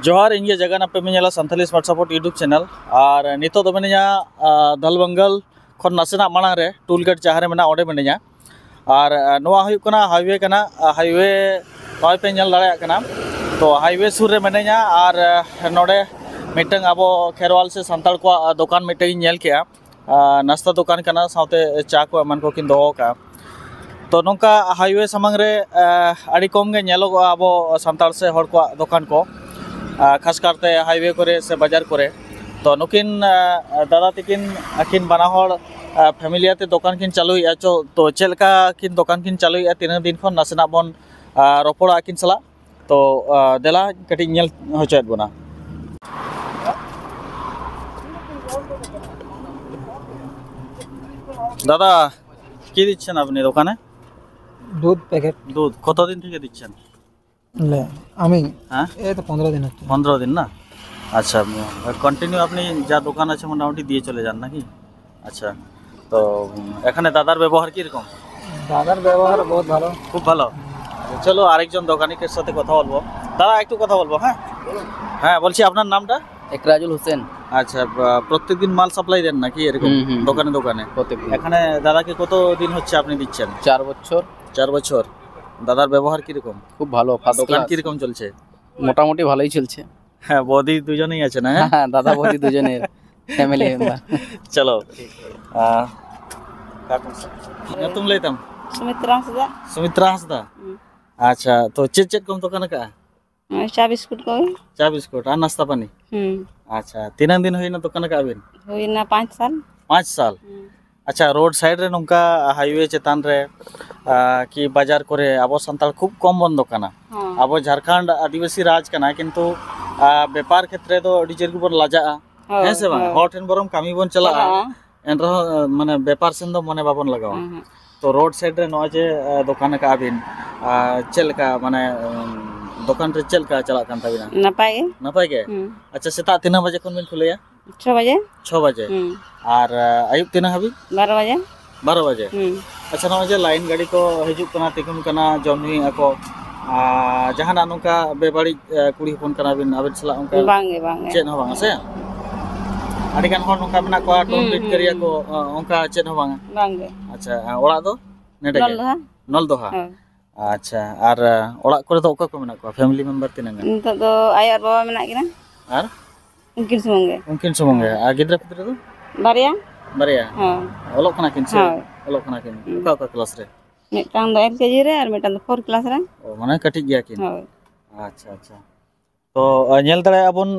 जोहार इंगे जगह पे मेला Santali smart support YouTube channel और नितो तो मेने दलबंगल खन नासेना मांग रे टूलगेट जहाँ रे मेना ओडे मेने और नोआ हुयुक कना हाईवे कना हाईवे नॉय पे नेल दाड़े कना तो हाईवे सुर रे मेने और नोडे मिटंग आबो खेरवाल से सांताल को दुकान मिटंग नेल के नास्ता दुकान कना साथे चा को एमन को किन दोहो का तो नोंका हाईवे सामंग रे आड़ी कम गे नेलो आबो सांताल से हर को दुकान को खास करते हाईवे करे से बाजार करे तो नुकिन दादा तकिन आकिन बना हर फैमिलियाते दुकान किन चालू चो तो चेलका किन दुकान किन चालू तीन दिन खन नासेना बन रोपड़ा किन सला तो देला कटी नेल होचेत बना दादा कि दिच्छेन आपनि दोकाने दूध पैकेट दूध कत दिन থেকে দিচ্ছেন ले আমি হ্যাঁ এই তো 15 दिन হচ্ছে 15 दिन ना अच्छा কন্টিনিউ আপনি যা দোকান আছে মোটামুটি দিয়ে চলে যান নাকি আচ্ছা তো এখানে দাদার ব্যবহার কি রকম দাদার ব্যবহার বহুত ভালো খুব ভালো চলো আরেকজন দোকানিকের সাথে কথা বলবো দাদা একটু কথা বলবো হ্যাঁ হ্যাঁ বলছি আপনার নামটা একরাজুল হোসেন আচ্ছা প্রত্যেকদিন মাল সাপ্লাই দেন নাকি এরকম দোকানে দোকানে প্রত্যেকদিন এখানে দাদাকে কত দিন হচ্ছে আপনি দিচ্ছেন 4 বছর 4 বছর দাদার ব্যবহার কি রকম খুব ভালো ফার্স্ট দোকান ক্লাস কি রকম চলছে মোটামুটি ভালোই চলছে হ্যাঁ বৌদি দুজনেই আছে না হ্যাঁ দাদা বৌদি দুজনের ফ্যামিলি মেম্বার চলো तुम लेतम सुमित्रा हंसदा अच्छा तो चेक चेक कम दुकान का चा बिस्कुट को चा बिस्कुट और नाश्ता पानी अच्छा तीन दिन हुई ना दुकान का अबिन हुई ना 5 साल 5 साल अच्छा रोड साइड रे नोंका हाईवे चेतान रे कि बाजार करे आबो संताल खूब कम बन दुकाना आबो झारखंड आदिवासी राज कना किंतु व्यापार क्षेत्र तो अडी जेर गुबर लाजा है से बा हॉट एंड बरम कामी बन चला एन रहो माने व्यापार सेन दो मने बाबन लगाओ तो रोड साइड रे नो जे दुकान का अबिन चल का माने दुकान रे चल का चला कान तबिना नपाय के अच्छा सेता 3 बजे कोन बिन खुलेया 6 बजे 6 बजे और आयुब 3 हबी 12 बजे अच्छा नो जे लाइन गाड़ी को हिजुक कना तिकुन कना जमनी ako जहाना नोका बेबाड़ी कुड़ी होपन कना बिन आबिन सला उनका बांगे चेन हो बांगा से आडी कान होन नोका बना को टोन बिट करिया को उनका चेन हो बांगे अच्छा ओड़ा दो नेडे नल दोहा अच्छा और ओड़ा करे तो ओका को मेना को फैमिली मेंबर तिना नितो तो आय और बाबा मेना किना और उनकिन सुमंगे आ गिद्रा पिद्रा तो बारिया हां ओलो कना किन से ओलो कना किन ओका क्लास रे मिटांग दो एलकेजी रे और मिटांग 4 क्लास रे ओ माने कटी गया किन अच्छा अच्छा तो नेल दड़े अबन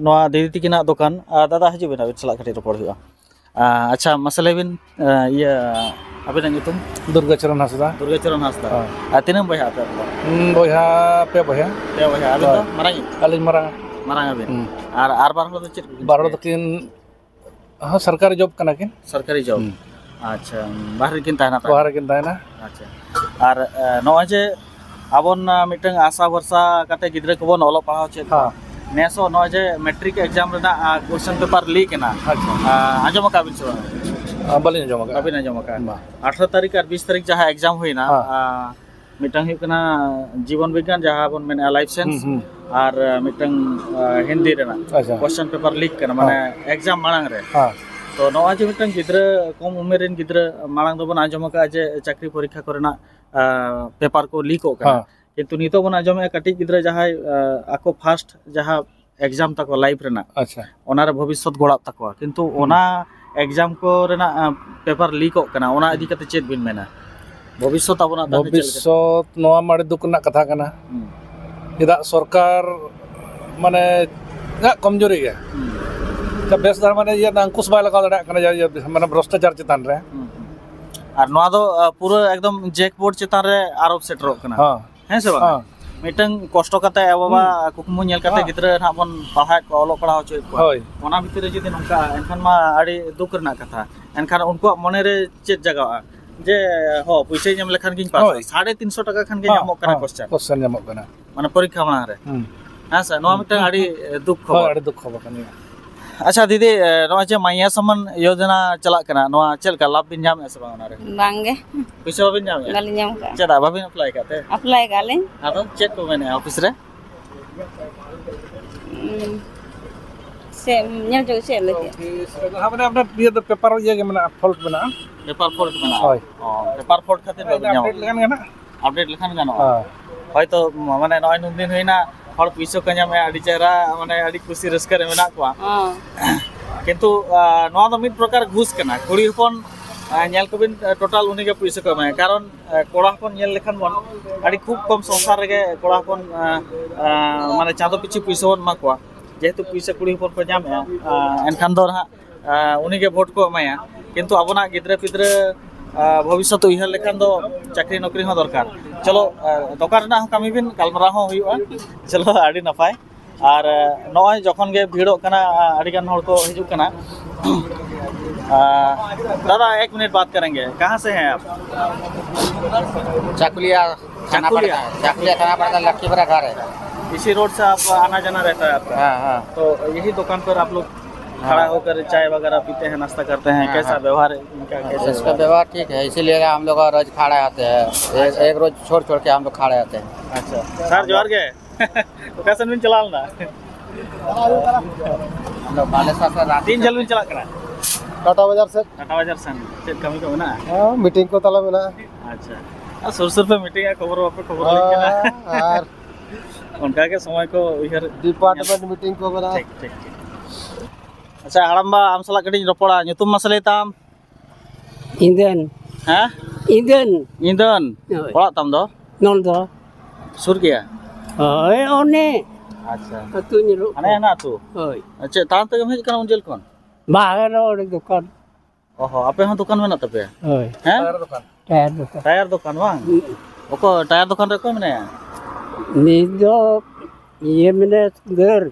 नोआ दीदी तिकिना दुकान दादा हजु बिना सला कटी रोपड़ हुआ अच्छा मसले बिन ये अबिन नितुम दुर्गाचरण हासदा तीन बया पे बया पे बया अबिन तो मारांगी अलिन Marang अबिन are bar hello check बार तो किन हां सरकारी जॉब कना किन सरकारी जॉब अच्छा बाहर किन ताना अच्छा और नो जे आबन मिटंग आशा वर्षा कते गिद्रे को बन ओलो पढ़ाव चे नेसो नो जे मैट्रिक एग्जाम रेना क्वेश्चन पेपर लीक ना अच्छा आजम का बिन सो बलिन जमा का 18 तारीख और 20 तारीख जहां एग्जाम हुई ना मिटंग हुई कना जीवन विज्ञान जहां बन मेन लाइफ साइंस और मिटंग हिंदी रेना क्वेश्चन पेपर लीक करना माने एग्जाम मांग रे तो नवा जे मिटंग गिद्रा कम उमेर रेन गिद्रा मांग दो बन आजम का जे चाकरी परीक्षा करना पेपर को लीक हो का किंतु नितो बन आजम कटी गिद्रा जहां आको फर्स्ट जहां एग्जाम तक लाइफ रेना अच्छा ओना रे भविष्य गोड़ा तक किंतु ओना एग्जाम को रेना पेपर लीक हो कना ओना इदी कते चेक बिन मेना भविष्य ताबना भविष्य नोआ माडे दुकना कथा कना इदा सरकार माने कमजोरी गया जब बेस दर माने ये अंकुश बाय लगा दड़ा कना ये माने भ्रष्टाचार चितान रे और नोआ दो पूरा एकदम जैक बोर्ड चितान रे आरोप सेटरो कना हां है से बा मिटंग कष्ट कते बाबा कुकमु नेल कते गिद्रा ना बन पढ़ा को ओलो पढ़ा होय होय ओना भितर जदि नंका एनखान मा आडी दुख रना कथा एनखान उनको मने रे चेत जगह जे हो पैसा जम लेखान गिन पास 350 टाका खान गे जामो कना क्वेश्चन जामो कना माने परीक्षा मा रे हां सर नो मिटंग आडी दुख खबर कनी अच्छा दीदी नोआ जे माइया सम्मान योजना चला कना नोआ चल का लाभ बिन जाम एसे बांगना रे बांगे पैसा बिन जाम गाली जाम का चदा बाबिन अप्लाई काते अप्लाई गाले हां तो चेक को मैंने ऑफिस रे से nyal jo se lagi. हाँ मैंने अपना ये तो पेपर ये के मैंने फॉल्ट बना पेपर फोल्ड में होय पेपर फोल्ड खातिर अपडेट लेkan gana अपडेट लेखान गानोआ হয়তো মানে 9 দিন হইনা হল পয়সা ᱠᱚ ᱧᱟᱢᱮ ᱟᱹᱰᱤ ᱪᱮᱦᱨᱟ ᱢᱟᱱᱮ ᱟᱹᱰᱤ ᱠᱩᱥᱤ ᱨᱟᱹᱥᱠᱟᱹ ᱨᱮ ᱢᱮᱱᱟᱜ ᱠᱚᱣᱟ ᱠᱤᱱᱛᱩ ᱱᱚᱣᱟ ᱫᱚ ᱢᱤᱫ ᱯᱨᱚᱠᱟর ঘুষ ᱠᱟᱱᱟ ᱠᱩᱲᱤ ᱦᱚᱯᱚᱱ ᱧᱮᱞ ᱠᱚᱵᱤᱱ ᱴᱳᱴᱟᱞ ᱩᱱᱤ ᱜᱮ ᱯᱚᱭᱥᱟ ᱠᱚ ᱮᱢᱟᱭᱟ ᱠᱟᱨᱚᱱ ᱠᱚᱲᱟ ᱦᱚᱯᱚᱱ ᱧᱮᱞ ᱞᱮᱠᱷᱟᱱ ᱵᱚᱱ ᱟᱹᱰᱤ ᱠᱷᱩᱵ ᱠᱚᱢ ᱥᱚᱝᱥᱟᱨ ᱨᱮᱜᱮ ᱠᱚᱲᱟ ᱦᱚᱯᱚᱱ ᱢᱟᱱᱮ ᱪᱟᱸᱫᱚ ᱯᱤᱪᱷᱩ ᱯᱚᱭᱥᱟ ᱵᱚᱱ ᱮᱢᱟ ᱠᱚᱣᱟ যেহেতু পয়সা কুড়ি হপন ᱠᱚ ᱧᱟᱢᱮᱜᱼᱟ ᱮᱱᱠᱷᱟᱱ ᱫᱚ ᱱᱟᱦᱟᱜ ᱩᱱᱤ ᱜᱮ ᱵᱷᱳᱴ ᱠᱚ ᱮᱢᱟᱭᱟ ᱠᱤᱱᱛᱩ ᱟᱵᱚᱱᱟᱜ ᱜᱤᱫᱽᱨᱟᱹ ᱯᱤᱫᱽᱨᱟᱹ भविष्य उयहर लेखान दो चाकरी नौकरी हो दरकार चलो दरकार ना कमी बिन गालमाराव हो हुआ चलो आड़ी नपाय और नय जखन गे भीड़ो कना आड़ी गान हर को हिजुक कना दादा 1 मिनट बात करेंगे कहाँ से हैं आप चाकुलिया चाकुलिया खाना पड़ता लक्कीपुरा घर है इसी रोड से आप आना जाना रहता है आपका हाँ तो यही दुकान पर आप लोग खड़ा होकर चाय वगैरह पीते हैं नाश्ता करते हैं कैसा व्यवहार इनका कैसा इसका व्यवहार ठीक है इसीलिए हम लोग रोज खड़े आते हैं एक रोज छोड़ छोड़ के हम लोग खड़े आते हैं अच्छा सर जोर गए तो कैसे दिन चला ना हम लोग बालेश्वर से रात 3 जल दिन चला करा टाटा बाजार से चेक कमी को ना मीटिंग को तला में अच्छा सुर पे मीटिंग है खबर पे खबर और उनका के समय को उहर डिपार्टमेंट मीटिंग को बना ठीक अच्छा हड़म्बा आम सला कड़ी रपड़ा nyutum masale tam Inden, ha Inden, Inden orak tam do nol do. sur gaya One, अच्छा atu nyiru. aneh na tu Oi, अच्छा तान तक हम kana unjel kon bahar ore dukan. oho ape han dukan mena tape Oi, ha tayar dukan. Tyre दुकान bang oko tyre दुकान रे ko menaya Ni do, ye mene sunder.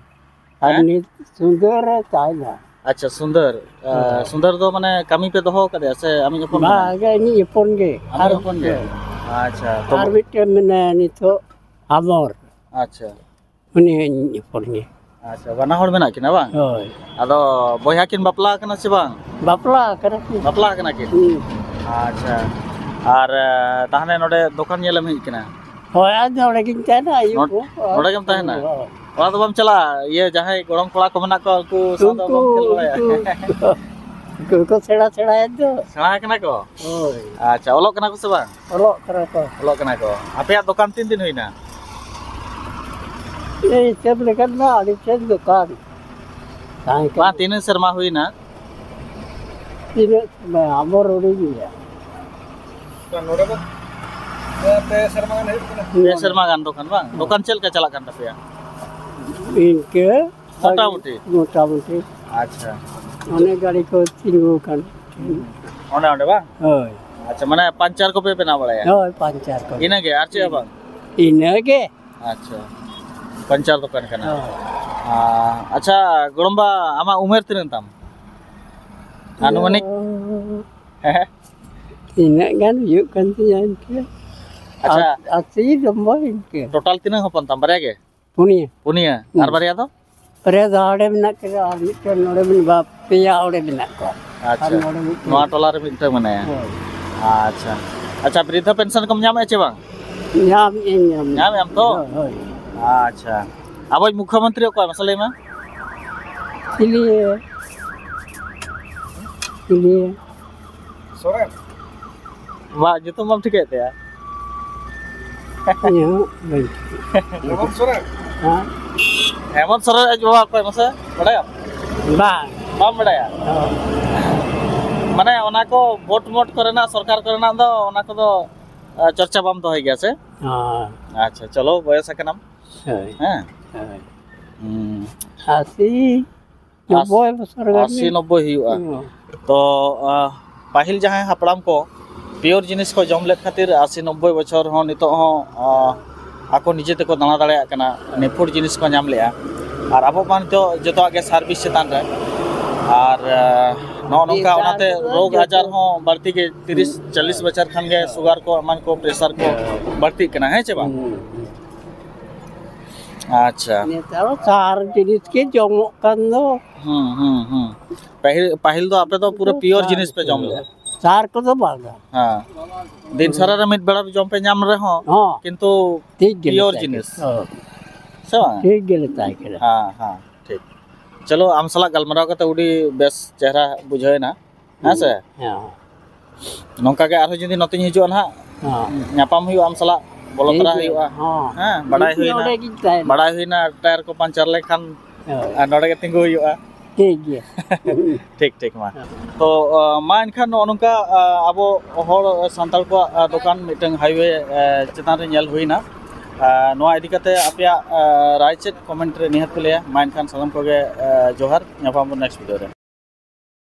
Ani sunder China. अच्छा सुंदर सुंदर दो माने कमी पे दोहो कदे से आमी अपन Bahagia ini Jepun ge. आमी अपन ge अच्छा तो Arbiter mene ni to amor. अच्छा Ini Jepun ge. अच्छा बना हड़ मेना किना bang Oi, आदो बोया किन बापला कना से bang bapla kana ki. बापला कना किन अच्छा और ताहने नोडे दुकान येलम हिज किना Hoi ada ore kin China ayu. नोडे केम ताहना ओला तो बम चला ये जहां गोड़म कोड़ा को मना को को सादा बम खेल बड़ाया Ko sera itu. सेड़ा कना को Oi, अच्छा ओलो कना को से bang olok kena ko. ओलो कना को आपे दुकान 3 दिन हुईना Ini saya belikan mah di sen dukan. Saya बा 3 Sharma हुईना ini amor ori ya. नोडे बा पे शर्मा ने ये शर्मा गान दुकान चल के चला कान तपिया Inke मोटामुटी motamuti. अच्छा Ane gari ko tinggukan. ओंडे ओंडे बा Oi, अच्छा माने 5-4 को पे बेना बड़ाया oi pancar ko. इना के आरचे बा Ini ke? अच्छा 5-4 दुकान कना Oh. अच्छा गोड़म्बा आमा उमेर तिन ताम आनुमानिक Ini kan yuk kan tiyan ke. अच्छा Asli dombo inke. टोटल तीन हपन ताम बारे के Punya. पुनिया आर बारिया तो Pada ade menak ke army kan ore men bapia ore menak ko. अच्छा नोआ टोला रे मिटे मने अच्छा अच्छा वृद्ध पेंशन कम ᱧᱟᱢ ᱮ bang Nyam nyam. ᱧᱟᱢ ᱮᱢ तो Oi. अच्छा अब मुख्यमंत्री को मसले में Ini. Ini. सोरेन वा जो मम ठीक है Ya, baik. Hemant Soren Ha? Hemant Soren जवाब को मसे बड़ाया Ba. बाम बड़ाया माने ओना को वोट मोट करना सरकार करना दो ओना को दो चर्चा बाम तो हो गया से Ah. अच्छा चलो बयस के नाम Hai. हैं Hai. Asih. As- Boy besar kan. 80-90 हुआ तो पाहिल जहां हापड़ाम को प्योर जिनिस को जम लेत खातिर 80-90 बछर हो नितो हो आको निजे तको दाना दाड़े कना नेफुड जिनिस को नाम लेया और अब मान तो जतो आगे सर्विस चेतान रे और नो नोका ओनाते रोग आजार हो बढ़ती के 30-40 बछर खान गे शुगर को मन को प्रेशर को बढ़ती कना है चे बा अच्छा Ini tahu sar jenis ke jongok kan do. पाहिल तो आपे तो पूरा प्योर जिनिस पे जम ले Sar ko to baga. हाँ दिन सारा रे मिट बेड़ा जम पे नाम रे हो Ha. किंतु Tik प्योर जिनिस से बांग ठीक गेले ताई केला हाँ हाँ ठीक चलो आम सला गलमराव कते उडी बेस चेहरा बुझाएना हाँ से हां नौका के आरो जदी नतिन हिजो ना हां ᱧᱟᱯᱟᱢ ᱦᱩᱭᱩᱜᱼᱟ ᱟᱢ ᱥᱟᱞᱟᱜ ᱵᱚᱞᱚ ᱛᱚᱨᱟ ᱦᱩᱭᱩᱜᱼᱟ ᱦᱮᱸ ᱵᱟᱰᱟᱭ ᱦᱩᱭᱱᱟ ᱴᱟᱭᱟᱨ ᱠᱚ ᱯᱟᱱᱪᱟᱨ ᱞᱮᱠᱷᱟᱱ ᱱᱚᱰᱮ ᱜᱮ ᱛᱤᱸᱜᱩ ᱦᱩᱭᱩᱜᱼᱟ ठीक गया ठीक ठीक मा तो मा इनखान नोनका आबो हर सान्ताल को दुकान मिटंग हाईवे चेतान रे नेल हुइना नोआ इदी कते आपया राय चेत कमेंट रे निहत पे लेया मा इनखान सालाम को गे जोहार ᱧᱟᱯᱟᱢ नेक्स्ट वीडियो रे।